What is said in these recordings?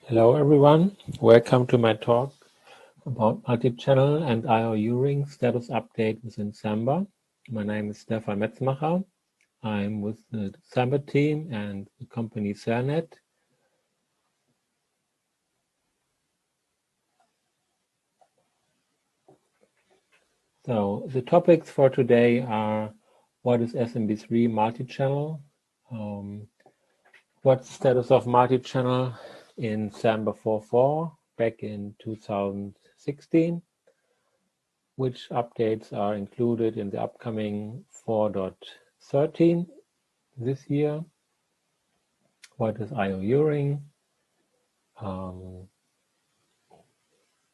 Hello everyone, welcome to my talk about multi-channel and iourivfs status update within Samba. My name is Stefan Metzmacher. I'm with the Samba-Team and the company SerNet. So the topics for today are: what is SMB3 multi-channel? What's the status of multi-channel in Samba 4.4 back in 2016? Which updates are included in the upcoming 4.13 this year? What is iourivfs?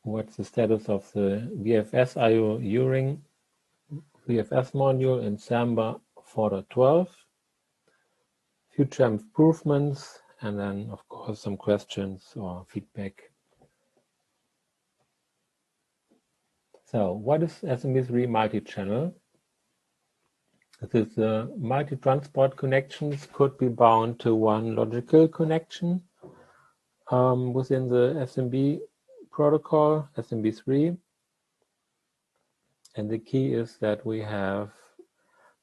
What's the status of the VFS iourivfs VFS module in Samba 4.12? Future improvements, and then of course some questions or feedback. So what is SMB3 multi-channel? This is multi-transport connections could be bound to one logical connection within the SMB protocol, SMB3. And the key is that we have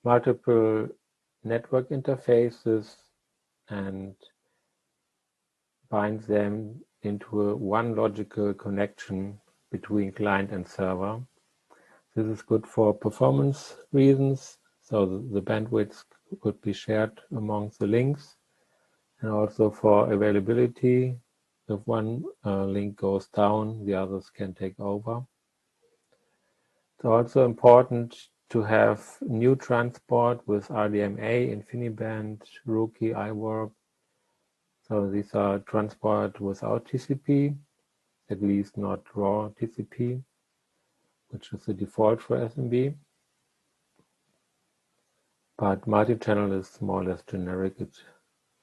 multiple network interfaces and bind them into one logical connection between client and server. This is good for performance reasons, so the bandwidth could be shared among the links, and also for availability. If one link goes down, the others can take over. It's also important to have new transport with RDMA, InfiniBand, Rookie, iWarp. So these are transport without TCP, at least not raw TCP, which is the default for SMB. But multi-channel is more or less generic. It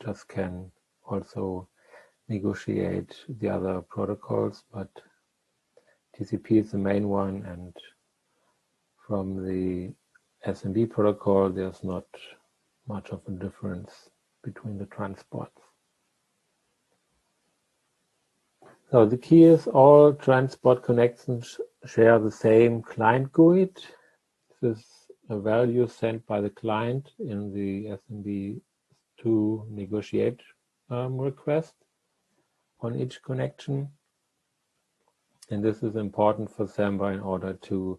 just can also negotiate the other protocols, but TCP is the main one, and from the SMB protocol there's not much of a difference between the transports. So the key is all transport connections share the same client GUID. This is a value sent by the client in the SMB2 negotiate request on each connection. And this is important for Samba in order to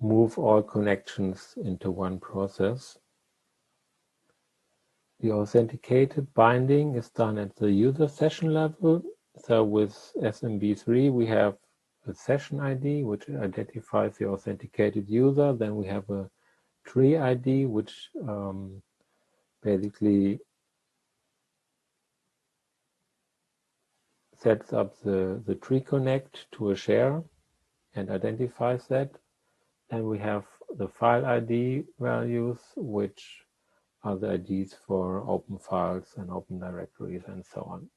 move all connections into one process. The authenticated binding is done at the user session level. So with SMB3 we have a session ID which identifies the authenticated user. Then we have a tree ID which basically sets up the tree connect to a share and identifies that. And we have the file ID values, which are the IDs for open files and open directories and so on.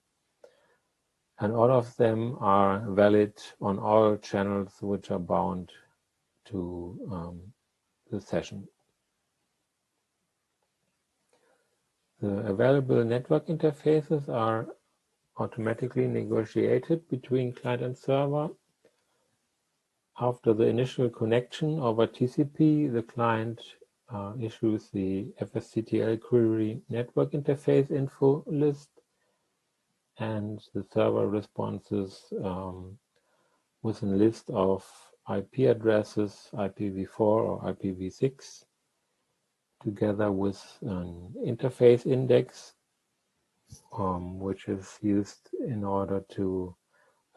And all of them are valid on all channels which are bound to the session. The available network interfaces are automatically negotiated between client and server. After the initial connection over TCP, the client issues the fsctl query network interface info list, and the server responses with a list of IP addresses, IPv4 or IPv6, together with an interface index, which is used in order to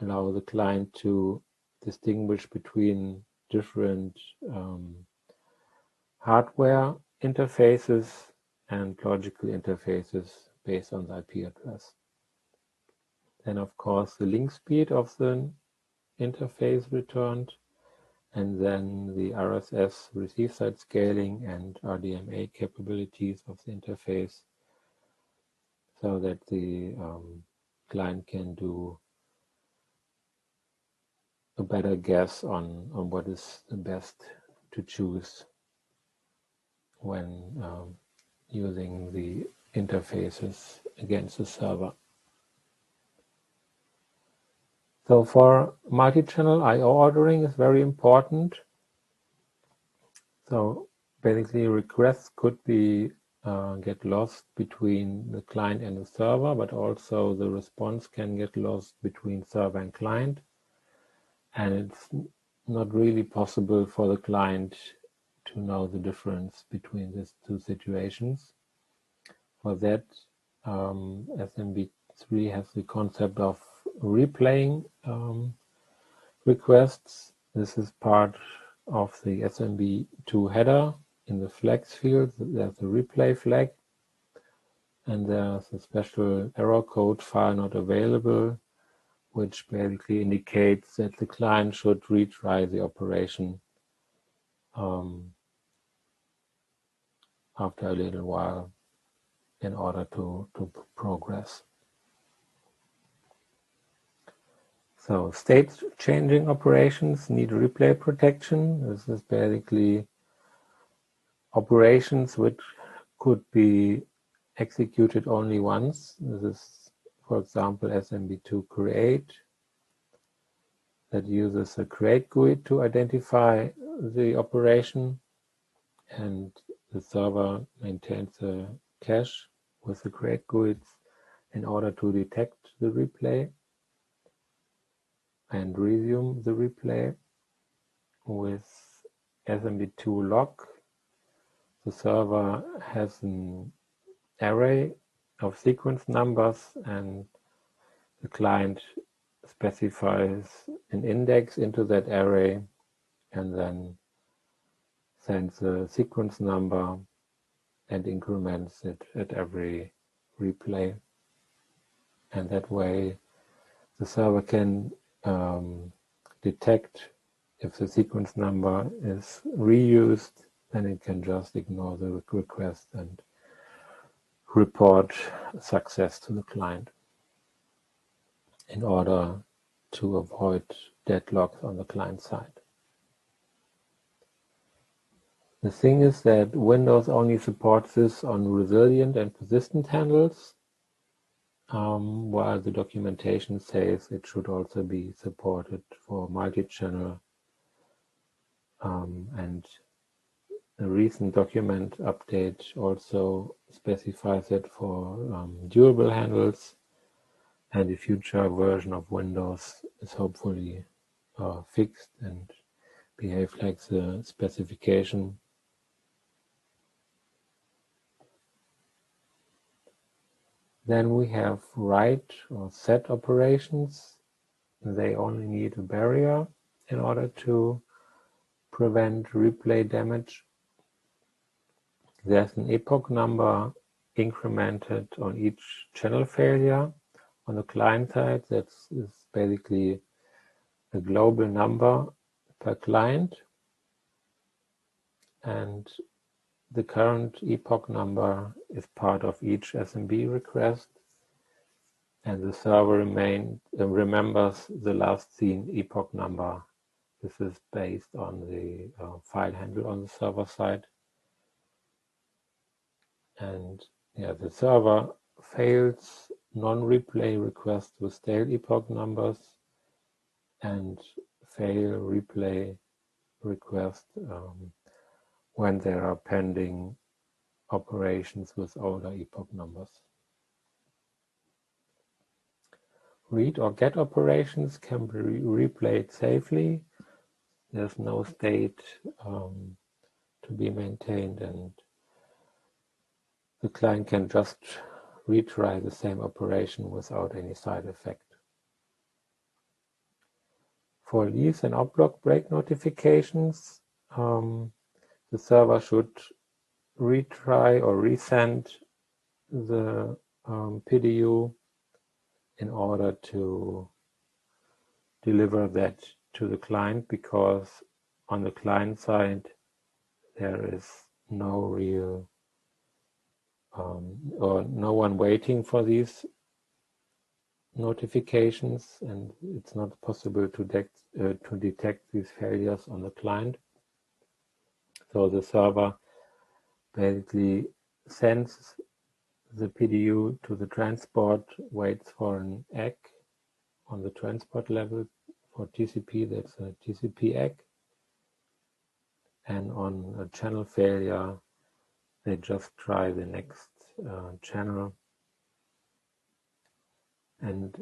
allow the client to distinguish between different hardware interfaces and logical interfaces based on the IP address. Then of course the link speed of the interface returned, and then the RSS receive side scaling and RDMA capabilities of the interface, so that the client can do a better guess on what is the best to choose when using the interfaces against the server. So for multi-channel, I/O ordering is very important. So basically requests could be get lost between the client and the server, but also the response can get lost between server and client. And it's not really possible for the client to know the difference between these two situations. For that, SMB3 has the concept of replaying requests. This is part of the SMB2 header. In the flags field, there's a replay flag, and there's a special error code file not available, which basically indicates that the client should retry the operation after a little while in order to progress. So state-changing operations need replay protection. This is basically operations which could be executed only once. This is, for example, SMB2 create that uses a create GUID to identify the operation, and the server maintains a cache with the create GUIDs in order to detect the replay and resume the replay. With SMB2 log, the server has an array of sequence numbers, and the client specifies an index into that array and then sends a sequence number and increments it at every replay. And that way the server can detect if the sequence number is reused, then it can just ignore the request and report success to the client in order to avoid deadlocks on the client side. The thing is that Windows only supports this on resilient and persistent handles, while the documentation says it should also be supported for multi-channel, and a recent document update also specifies it for durable handles, and the future version of Windows is hopefully fixed and behave like the specification. Then we have write or set operations. They only need a barrier in order to prevent replay damage. There's an epoch number incremented on each channel failure. On the client side, that is basically a global number per client, and the current epoch number is part of each SMB request, and the server remembers the last seen epoch number. This is based on the file handle on the server side. And the server fails non-replay requests with stale epoch numbers and fail replay requests when there are pending operations with older epoch numbers. Read or get operations can be replayed safely. There's no state to be maintained, and the client can just retry the same operation without any side effect. For leaves and op-block break notifications, the server should retry or resend the PDU in order to deliver that to the client, because on the client side there is no real or no one waiting for these notifications, and it's not possible to detect these failures on the client. So the server basically sends the PDU to the transport, waits for an egg on the transport level. For TCP, that's a TCP egg. And on a channel failure, they just try the next channel. And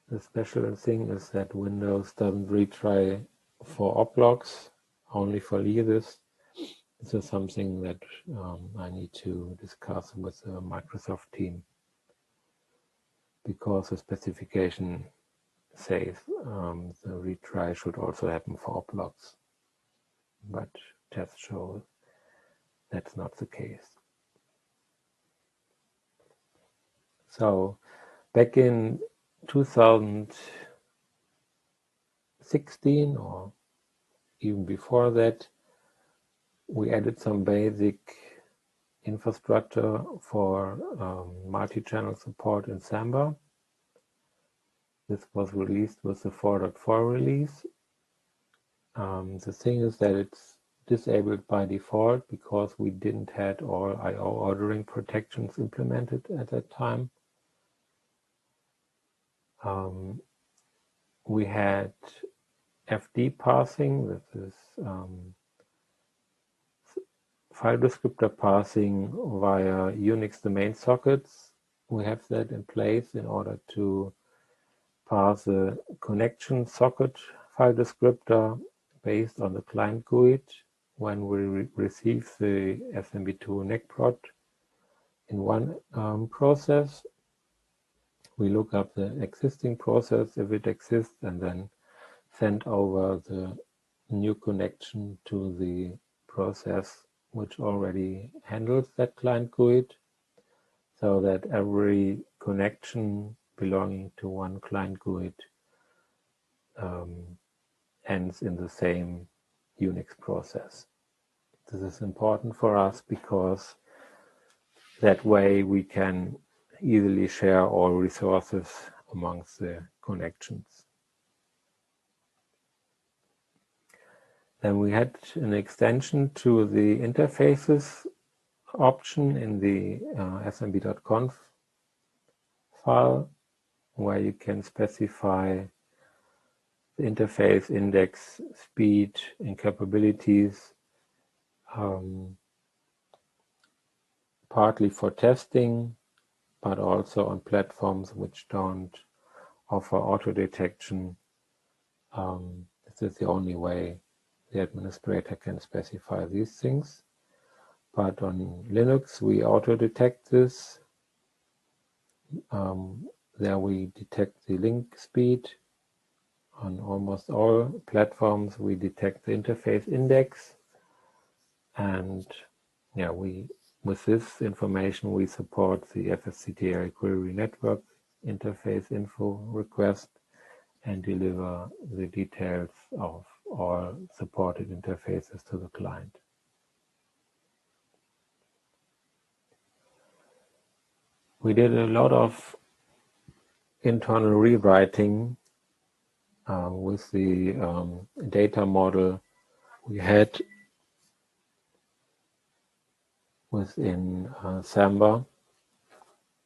the special thing is that Windows doesn't retry for oplogs, only for leases. This is something that I need to discuss with the Microsoft team, because the specification says the retry should also happen for oplogs, but tests show that's not the case. So back in 2016 or even before that, we added some basic infrastructure for multi-channel support in Samba. This was released with the 4.4 release. The thing is that it's disabled by default because we didn't have all I/O ordering protections implemented at that time. We had FDpassing, this is file descriptor passing via Unix domain sockets. We have that in place in order to pass a connection socket file descriptor based on the client GUID when we receive the SMB2 NECprot in one process. We look up the existing process if it exists and then send over the new connection to the process which already handles that client GUID, so that every connection belonging to one client GUID ends in the same Unix process. This is important for us because that way we can easily share all resources amongst the connections. Then we had an extension to the interfaces option in the smb.conf file, where you can specify the interface index, speed, and capabilities, partly for testing, but also on platforms which don't offer auto detection. This is the only way the administrator can specify these things. But on Linux, we auto detect this. There we detect the link speed. On almost all platforms, we detect the interface index. And yeah, with this information, we support the FSCTL query network interface info request and deliver the details of all supported interfaces to the client. We did a lot of internal rewriting with the data model we had within Samba.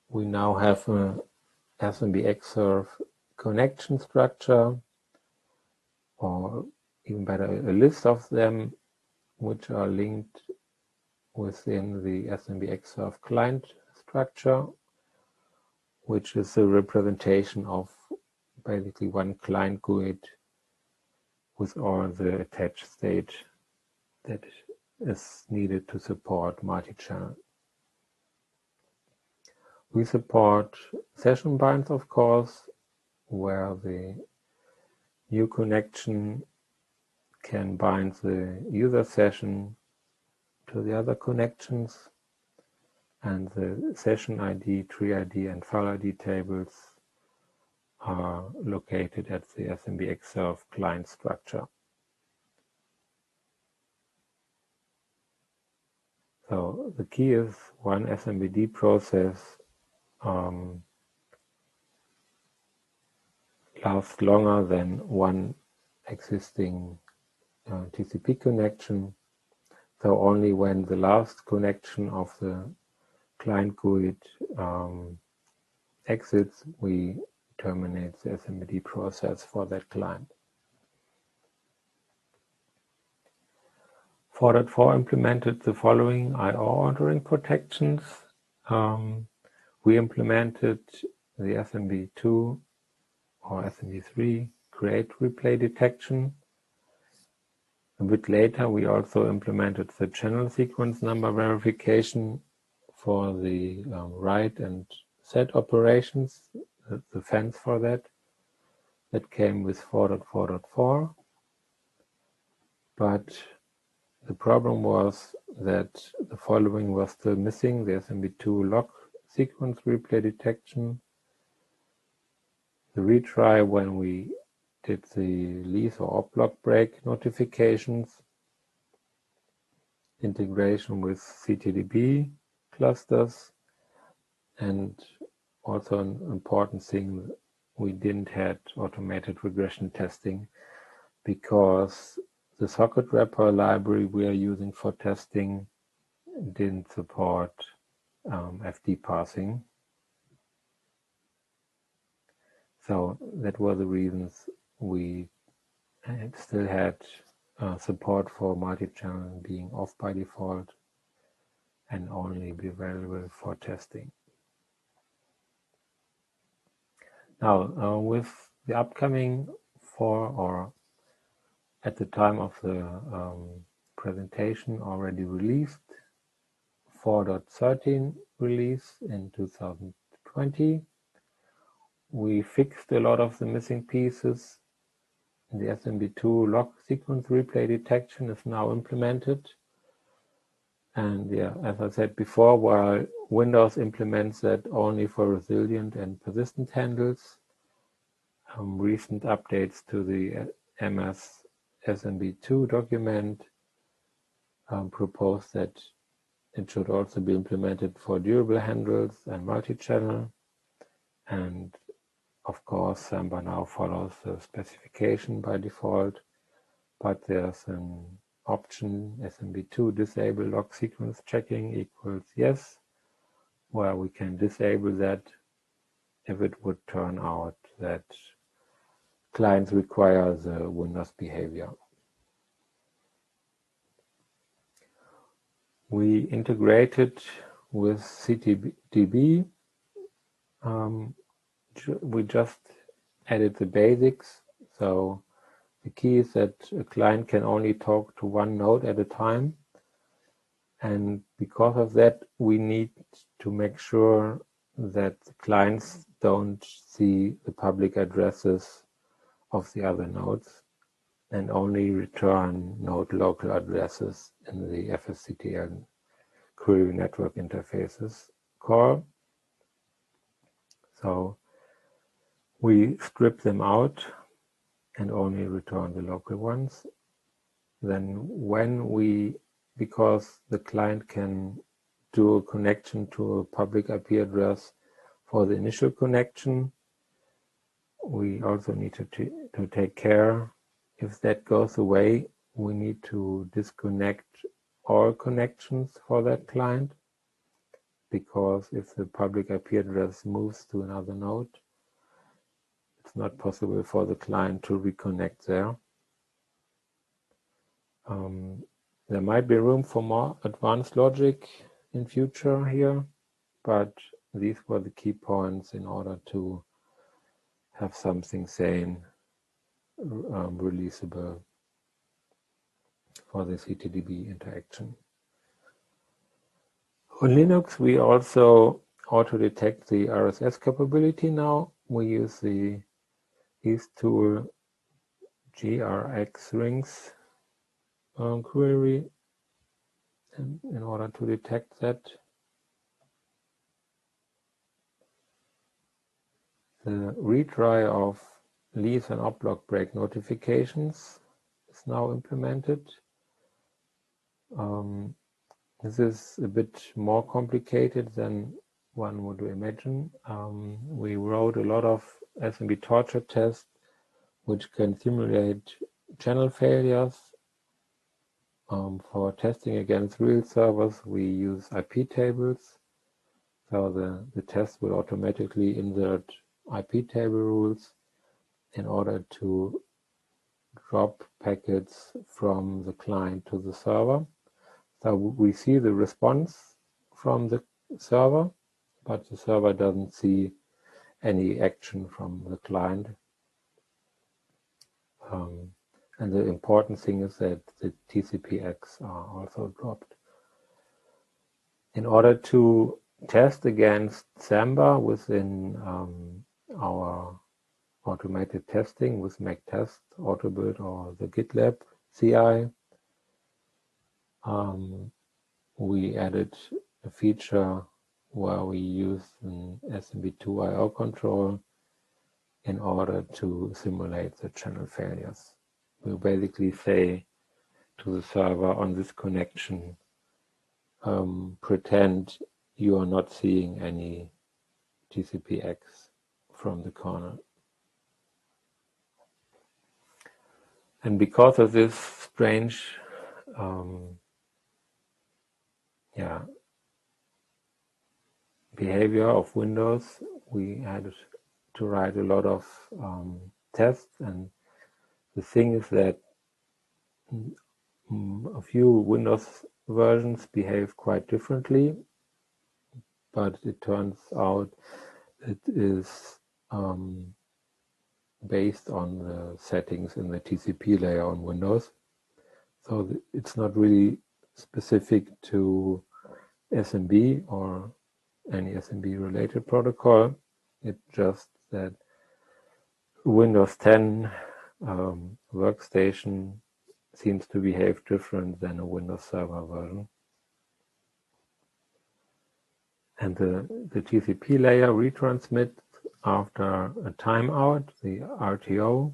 We now have a SMB-Xserve connection structure, or even better, a list of them which are linked within the SMB-Xserve client structure, which is a representation of basically one client GUID with all the attached state that is needed to support multi-channel. We support session binds, of course, where the new connection can bind the user session to the other connections, and the session ID, tree ID, and file ID tables are located at the SMB-Xserve client structure. So the key is one SMBD process lasts longer than one existing TCP connection. So only when the last connection of the client GUID exits, we terminates the SMBD process for that client. 4.4 implemented the following IO ordering protections. We implemented the SMB2 or SMB3 create replay detection. A bit later, we also implemented the channel sequence number verification for the write and set operations, the fence for that. That came with 4.4.4. But the problem was that the following was still missing: the SMB2 lock sequence replay detection, the retry when we did the lease or op block break notifications, integration with CTDB clusters, and also an important thing, we didn't have automated regression testing because the socket wrapper library we are using for testing didn't support FDpassing. So that were the reasons we still had support for multi-channel being off by default and only be available for testing. Now, with the upcoming or at the time of the presentation already released 4.13 release in 2020, we fixed a lot of the missing pieces. The SMB2 lock sequence replay detection is now implemented. And yeah, as I said before, while Windows implements that only for resilient and persistent handles, recent updates to the MS SMB2 document propose that it should also be implemented for durable handles and multi-channel. And of course, Samba now follows the specification by default, but there's an option SMB2 disable lock sequence checking equals yes, where we can disable that if it would turn out that clients require the Windows behavior. We integrated with CTDB. We just added the basics. So the key is that a client can only talk to one node at a time. And because of that, we need to make sure that the clients don't see the public addresses of the other nodes and only return node local addresses in the FSCTL query network interfaces call. So we strip them out and only return the local ones. Then because the client can do a connection to a public IP address for the initial connection, we also need to take care. If that goes away, we need to disconnect all connections for that client, because if the public IP address moves to another node, it's not possible for the client to reconnect there. There might be room for more advanced logic in future here, but these were the key points in order to have something sane, releasable for the CTDB interaction. On Linux, we also auto-detect the RSS capability now. We use the ETH-tool grx rings query in order to detect that. The retry of lease and op block break notifications is now implemented. This is a bit more complicated than one would imagine. We wrote a lot of SMB torture tests which can simulate channel failures. For testing against real servers, we use IP tables. So the test will automatically insert IP table rules in order to drop packets from the client to the server. So we see the response from the server, but the server doesn't see any action from the client. And the important thing is that the TCPX are also dropped. In order to test against Samba within our automated testing with MacTest, AutoBuild, or the GitLab CI, we added a feature where we use an SMB2 IO control in order to simulate the channel failures. We basically say to the server on this connection, pretend you are not seeing any TCPX from the kernel. And because of this strange behavior of Windows, we had to write a lot of tests, and the thing is that a few Windows versions behave quite differently, but it turns out it is based on the settings in the TCP layer on Windows. So it's not really specific to SMB or any SMB related protocol. It's just that Windows 10 workstation seems to behave different than a Windows Server version. And the TCP layer retransmits after a timeout, the RTO.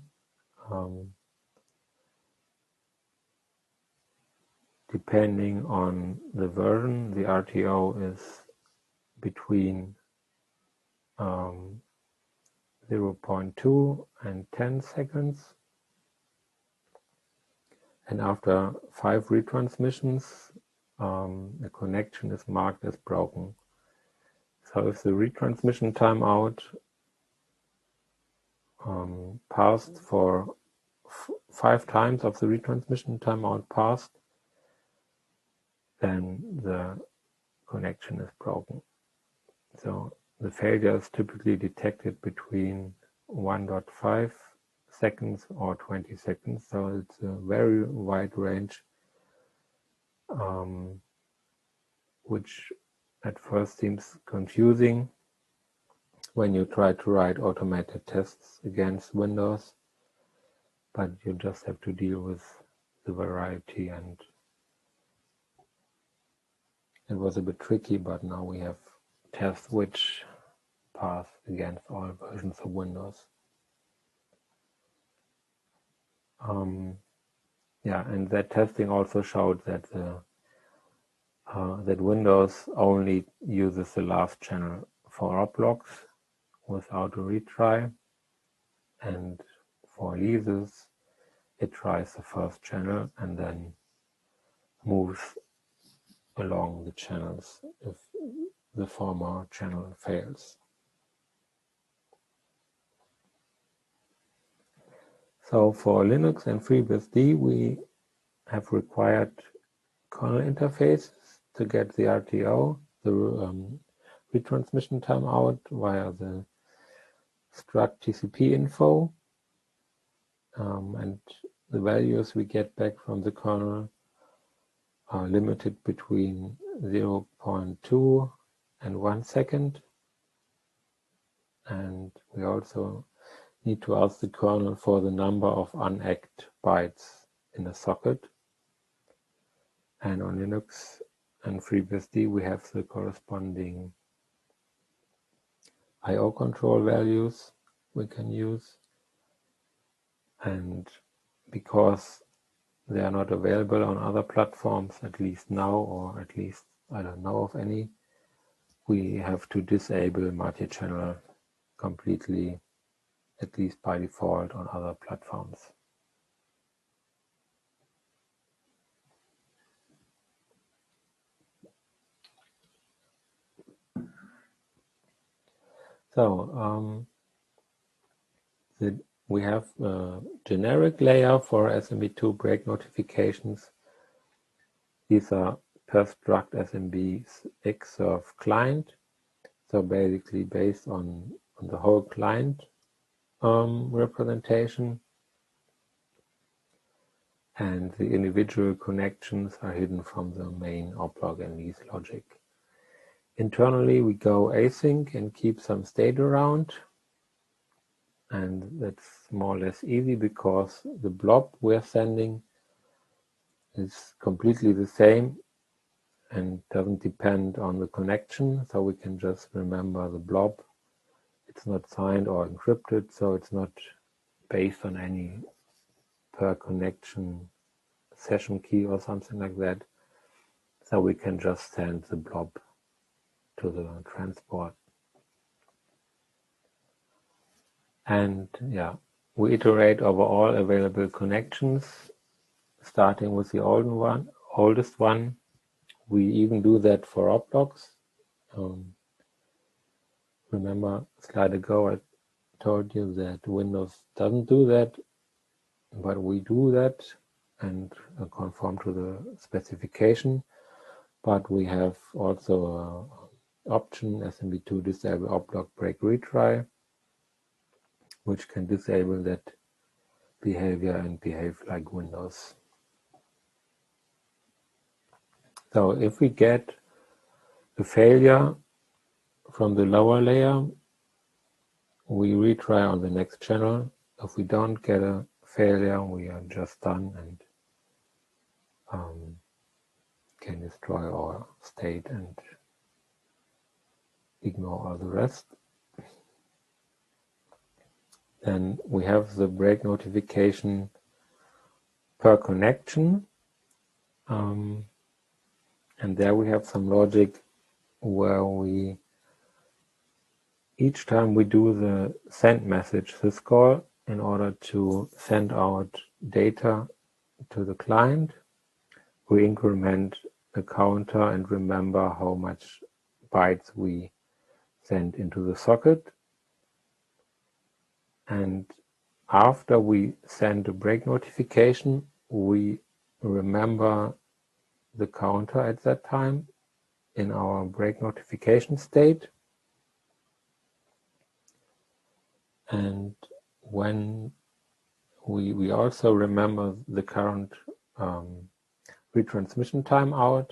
Depending on the version, the RTO is between 0.2 and 10 seconds. And after 5 retransmissions, the connection is marked as broken. So if the retransmission timeout passed for 5 times of the retransmission timeout passed, then the connection is broken. So the failure is typically detected between 1.5 seconds or 20 seconds. So it's a very wide range, which at first seems confusing when you try to write automated tests against Windows, but you just have to deal with the variety, and it was a bit tricky, but now we have tests which pass against all versions of Windows. And that testing also showed that that Windows only uses the last channel for op logs without a retry, and for leases it tries the first channel and then moves along the channels if the former channel fails. So for Linux and Freebsd, we have required kernel interfaces to get the RTO, the retransmission timeout via the struct TCP info, and the values we get back from the kernel are limited between 0.2 and 1 second. And we also need to ask the kernel for the number of unacked bytes in a socket. And on Linux and FreeBSD, we have the corresponding IO control values we can use. And because they are not available on other platforms, at least now, or at least I don't know of any, we have to disable MultiChannel completely, at least by default, on other platforms. So We have a generic layer for SMB2 break notifications. These are per struct SMB xserve client, so basically based on the whole client representation, and the individual connections are hidden from the main oplog and lease logic. Internally, we go async and keep some state around, and that's more or less easy because the blob we're sending is completely the same and doesn't depend on the connection, so we can just remember the blob. It's not signed or encrypted, so it's not based on any per connection session key or something like that. So we can just send the blob to the transport. And yeah, we iterate over all available connections, starting with the oldest one. We even do that for oplogs. Remember, a slide ago I told you that Windows doesn't do that, but we do that and conform to the specification. But we have also an option SMB2 disable oplog break retry, which can disable that behavior and behave like Windows. So if we get a failure from the lower layer, we retry on the next channel. If we don't get a failure, we are just done and can destroy our state and ignore all the rest. Then we have the break notification per connection, and there we have some logic where we, each time we do the send message syscall in order to send out data to the client, we increment the counter and remember how much bytes we send into the socket. And after we send a break notification, we remember the counter at that time in our break notification state. And when we also remember the current retransmission timeout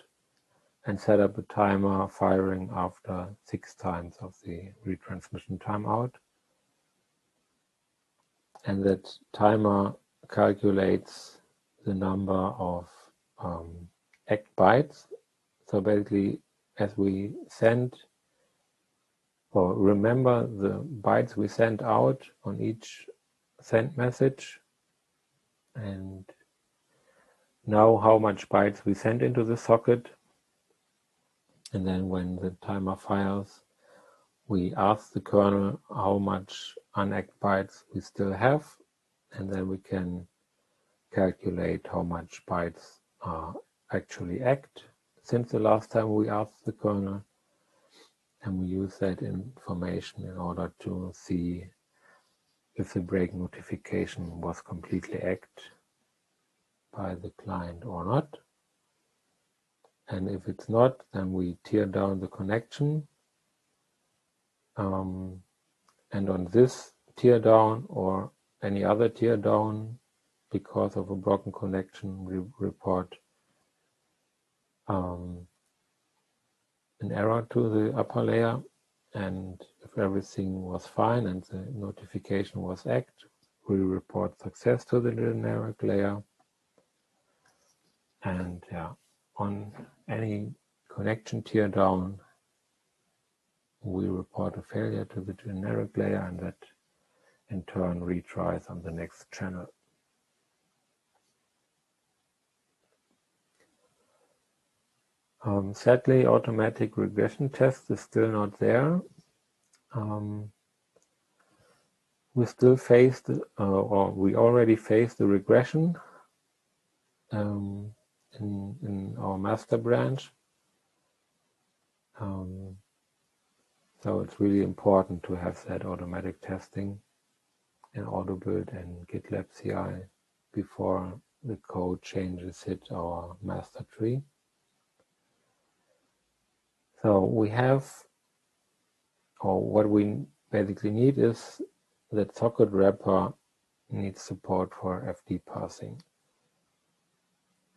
and set up a timer firing after 6 times of the retransmission timeout. And that timer calculates the number of ACT bytes. So basically, as we send or remember the bytes we send out on each send message and know how much bytes we send into the socket. And then when the timer fires, we ask the kernel how much unACT bytes we still have, and then we can calculate how much bytes are actually ACT since the last time we asked the kernel, and we use that information in order to see if the break notification was completely ACT by the client or not. And if it's not, then we tear down the connection. And on this tear down or any other tear down, because of a broken connection, we report an error to the upper layer. And if everything was fine and the notification was ACT, we report success to the generic layer. And yeah, on any connection tear down, we report a failure to the generic layer, and that in turn retries on the next channel. Sadly, automatic regression test is still not there. We still faced, or we already faced the regression in our master branch. So it's really important to have that automatic testing. in auto-build and GitLab CI before the code changes hit our master tree. So we have, or what we basically need is that socket wrapper needs support for FDpassing.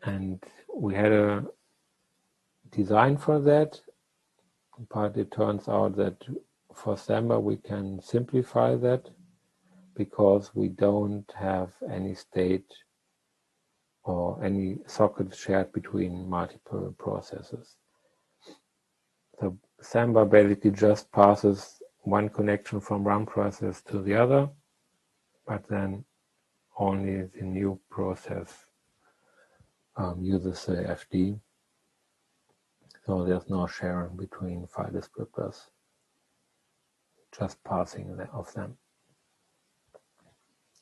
And we had a design for that, but it turns out that for Samba we can simplify that because we don't have any state or any sockets shared between multiple processes. So Samba basically just passes one connection from one process to the other, but then only the new process uses the FD. So there's no sharing between file descriptors, just passing of them.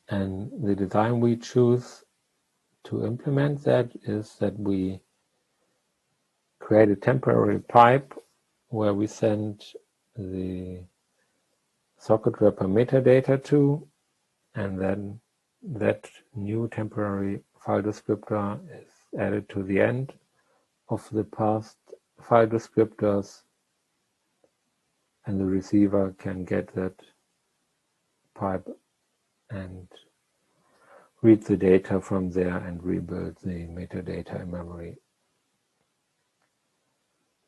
And the design we choose to implement that is that we create a temporary pipe where we send the socket wrapper metadata to, and then that new temporary file descriptor is added to the end of the past file descriptors, and the receiver can get that pipe and read the data from there and rebuild the metadata in memory.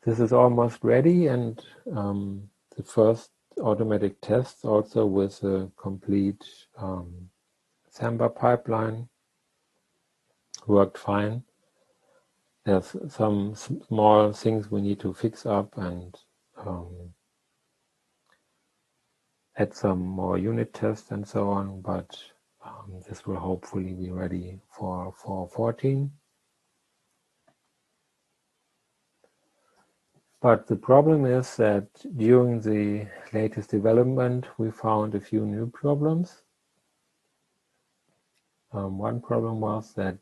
This is almost ready, and the first automatic tests also with a complete Samba pipeline worked fine. There's some small things we need to fix up and add some more unit tests and so on, but this will hopefully be ready for 4.14. But the problem is that during the latest development we found a few new problems. One problem was that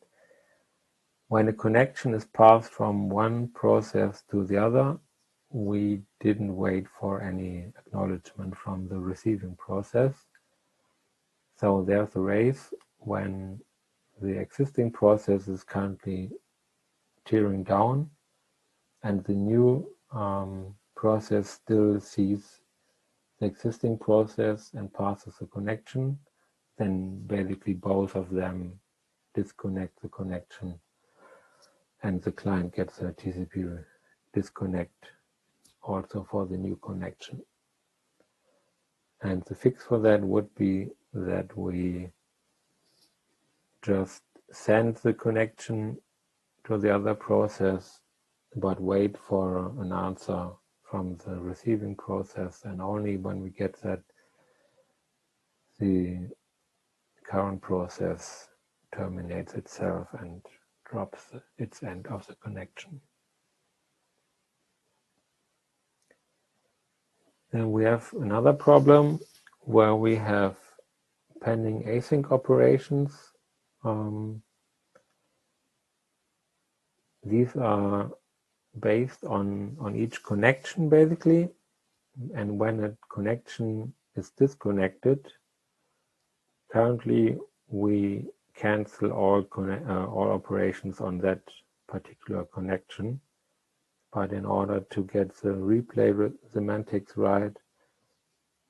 when a connection is passed from one process to the other, we didn't wait for any acknowledgement from the receiving process. So there's a race when the existing process is currently tearing down and the new process still sees the existing process and passes a connection, then basically both of them disconnect the connection and the client gets a TCP disconnect also for the new connection. And the fix for that would be that we just send the connection to the other process but wait for an answer from the receiving process, and only when we get that, the current process terminates itself and drops its end of the connection. Then we have another problem where we have pending async operations. These are based on each connection basically, and when a connection is disconnected, currently we cancel all operations on that particular connection, but in order to get the replay semantics right,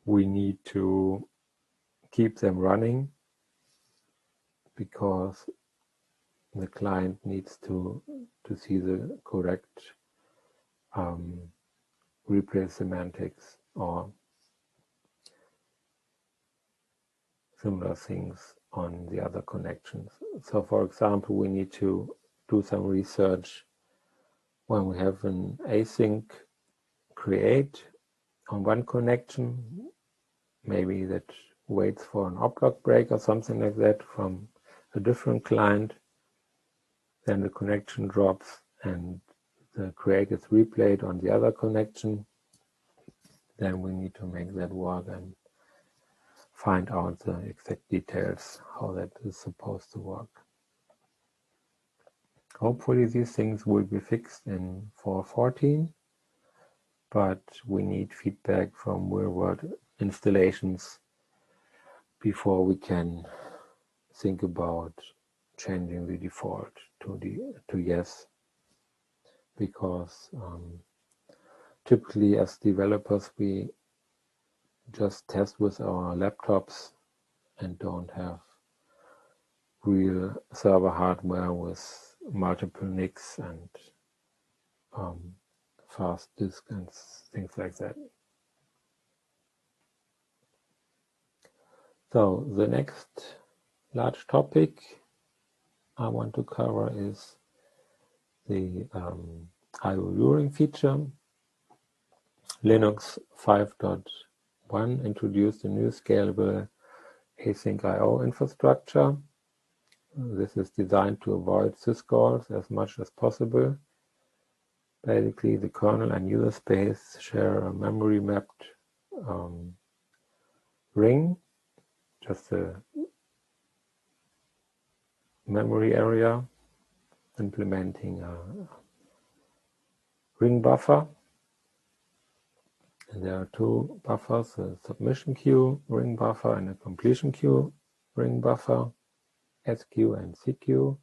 we need to keep them running because the client needs to see the correct replay semantics or similar things on the other connections. So for example, we need to do some research when we have an async create on one connection, maybe that waits for an op-log break or something like that from a different client, then the connection drops and the create is replayed on the other connection. Then we need to make that work and find out the exact details how that is supposed to work. Hopefully these things will be fixed in 4.14, but we need feedback from real-world installations before we can think about changing the default to yes, because typically as developers we just test with our laptops and don't have real server hardware with multiple NICs and fast disk and things like that. So the next large topic I want to cover is the iourivfs feature. Linux 5.1 introduced a new scalable async I/O infrastructure. This is designed to avoid syscalls as much as possible. Basically, the kernel and user space share a memory mapped ring, just a memory area implementing a ring buffer. And there are two buffers, a submission queue ring buffer and a completion queue ring buffer, SQ and CQ.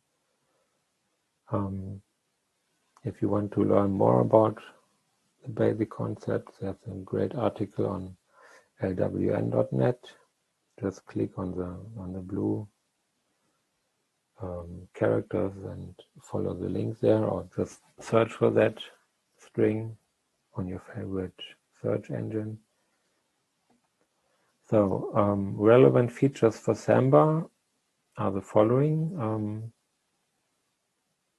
If you want to learn more about the basic concepts, there's a great article on lwn.net. Just click on the blue characters and follow the link there, or just search for that string on your favorite search engine. So relevant features for Samba are the following.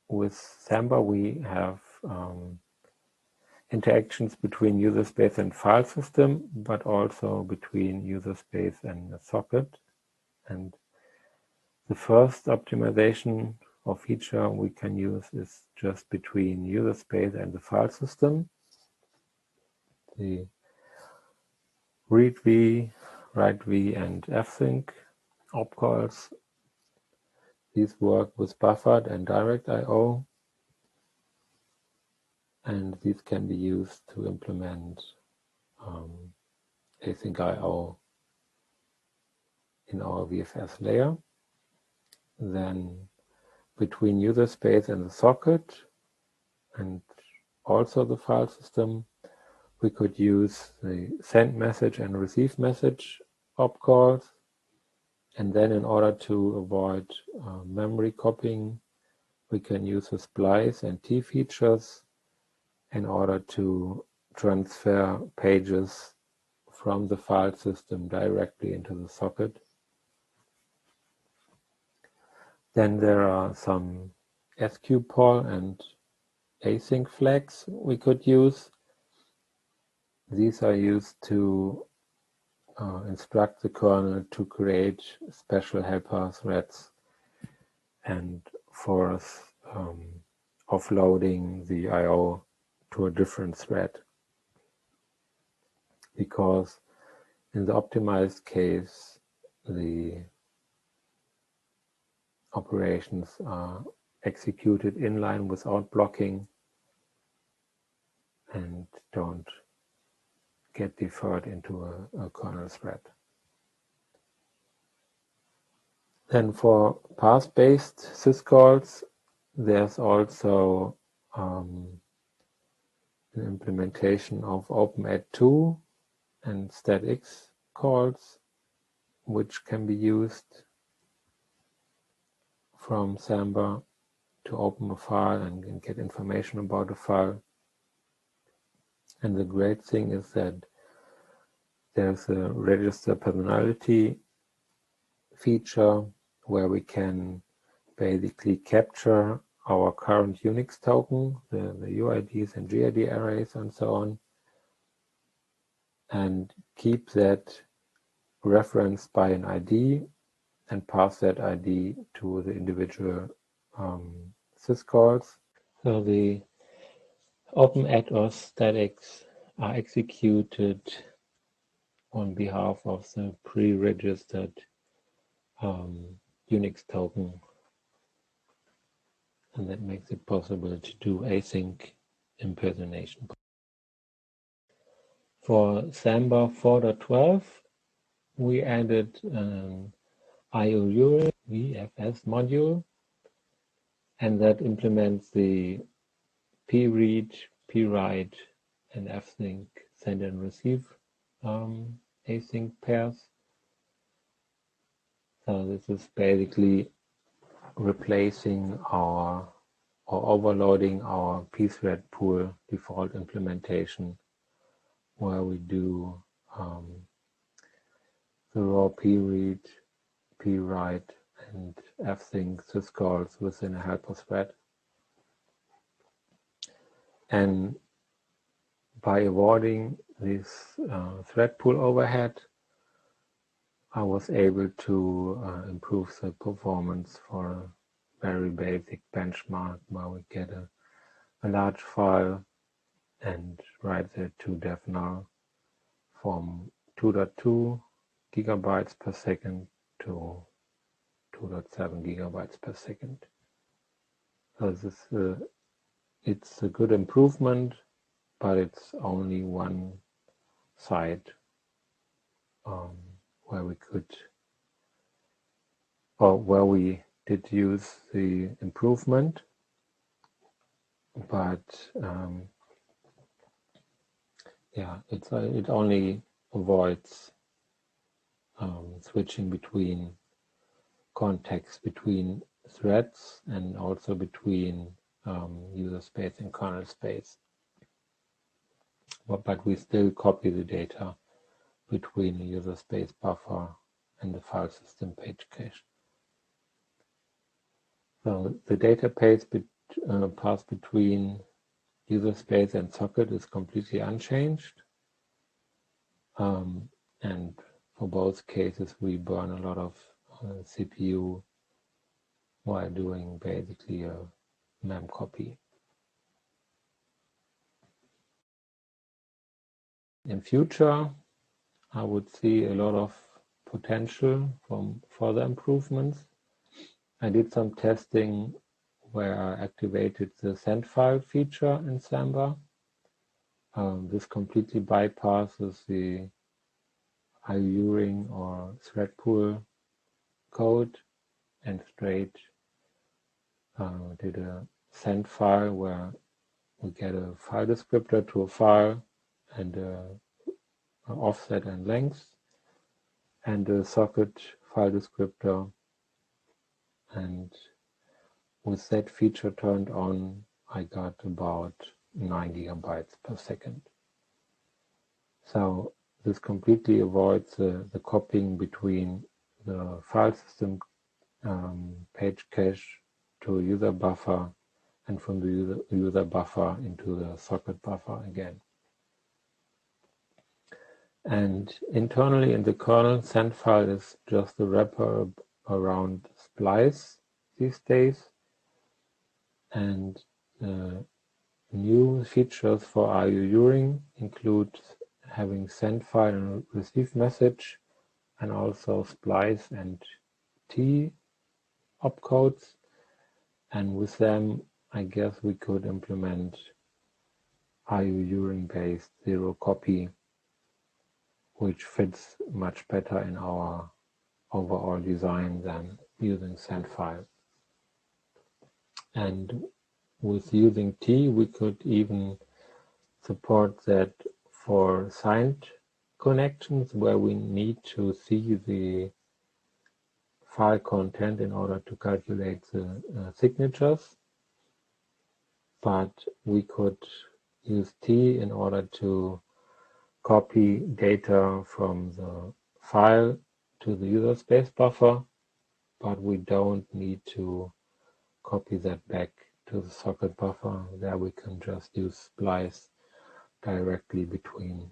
With Samba we have interactions between user space and file system, but also between user space and the socket. And the first optimization or feature we can use is just between user space and the file system. The readv, writv, and fsync opcalls, these work with buffered and direct I/O, and these can be used to implement async I/O in our VFS layer. Then between user space and the socket, and also the file system, we could use the send message and receive message opcalls. And then in order to avoid memory copying, we can use the splice and T features in order to transfer pages from the file system directly into the socket. Then there are some SQPOL and async flags we could use. These are used to instruct the kernel to create special helper threads and for offloading the I/O to a different thread. Because in the optimized case, the operations are executed inline without blocking and don't get deferred into a kernel thread. Then for path-based syscalls, there's also an implementation of OpenAdd2 and statx calls, which can be used from Samba to open a file and get information about a file. And the great thing is that there's a register personality feature where we can basically capture our current Unix token, the UIDs and GID arrays and so on, and keep that referenced by an ID and pass that ID to the individual syscalls. So the OpenAdd or statx are executed on behalf of the pre-registered Unix token, and that makes it possible to do async impersonation. For Samba 4.12, we added an iourivfs module, and that implements the pread, prewrite, and fsync send and receive async pairs. So this is basically replacing our or overloading our pthread pool default implementation, where we do the raw pread, prewrite, and fsync syscalls within a helper thread. And by avoiding this thread pool overhead, I was able to improve the performance for a very basic benchmark where we get a large file and write the to DevNull from 2.2 gigabytes per second to 2.7 gigabytes per second. So this it's a good improvement, but it's only one side where we could, or where we did use the improvement, but yeah, it only avoids switching between context between threads and also between user space and kernel space. But we still copy the data between the user space buffer and the file system page cache. So the data path between user space and socket is completely unchanged. And for both cases, we burn a lot of CPU while doing basically a mem copy. In future, I would see a lot of potential from further improvements. I did some testing where I activated the sendfile feature in Samba. This completely bypasses the iourivfs or thread pool code and straight did a send file where we get a file descriptor to a file and an offset and length and a socket file descriptor, and with that feature turned on I got about 9 gigabytes per second. So this completely avoids the copying between the file system page cache to a user buffer and from the user buffer into the socket buffer again. And internally in the kernel, sendfile is just a wrapper around splice these days. And new features for iourivfs include having sendfile and receive message, and also splice and T opcodes. And with them, I guess we could implement iourivfs-based zero copy, which fits much better in our overall design than using sendfile. And with using T, we could even support that for signed connections where we need to see the file content in order to calculate the signatures. But we could use T in order to copy data from the file to the user space buffer, but we don't need to copy that back to the socket buffer. There we can just use splice directly between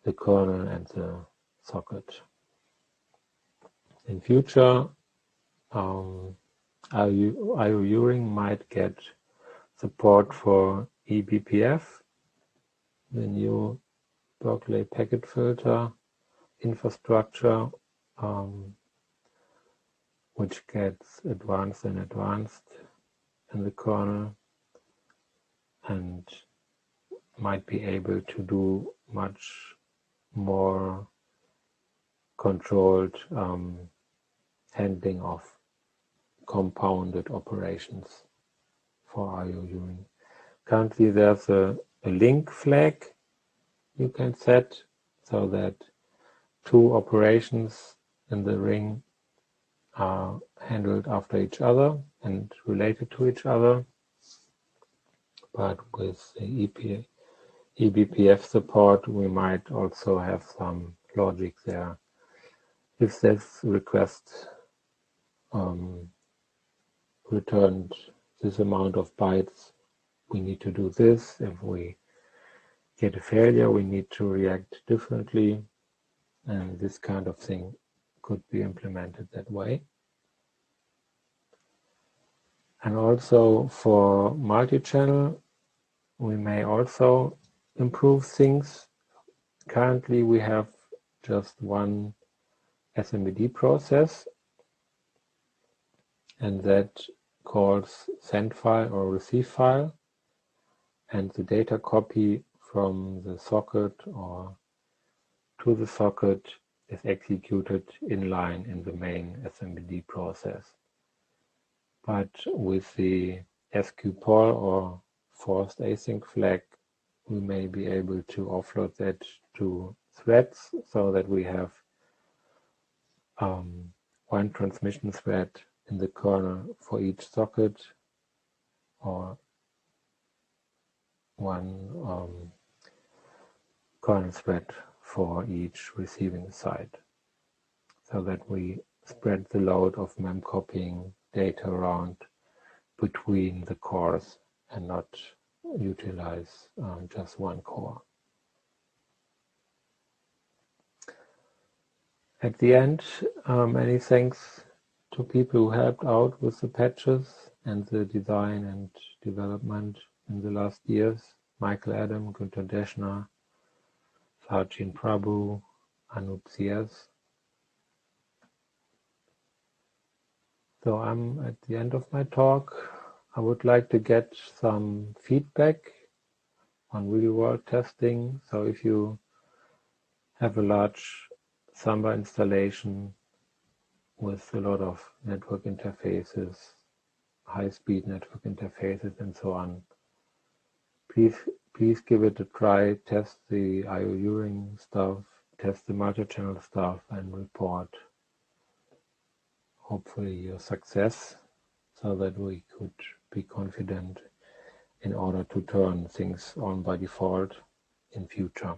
the kernel and the socket. In future, iourivfs might get support for eBPF, the new Berkeley packet filter infrastructure, which gets advanced and advanced in the kernel and might be able to do much more controlled handling of compounded operations for iourivfs. Currently there's a link flag you can set so that two operations in the ring are handled after each other and related to each other. But with the eBPF support, we might also have some logic there. If this request returned this amount of bytes, we need to do this. If we get a failure, we need to react differently, and this kind of thing could be implemented that way. And also for multi-channel, we may also improve things. Currently we have just one SMBD process, and that calls sendfile or receiveFile, and the data copy from the socket or to the socket is executed inline in the main SMBD process. But with the SQPOL or forced async flag, we may be able to offload that to threads so that we have one transmission thread in the kernel for each socket, or one kernel thread for each receiving side, so that we spread the load of mem copying data around between the cores and not utilize just one core. At the end, many thanks to people who helped out with the patches and the design and development in the last years: Michael Adam, Günter Deschner, Sachin Prabhu, Anup CS. So I'm at the end of my talk. I would like to get some feedback on real-world testing. So if you have a large Samba installation with a lot of network interfaces, high-speed network interfaces and so on, please give it a try, test the iourivfs stuff, test the multi-channel stuff, and report hopefully your success, so that we could be confident in order to turn things on by default in future.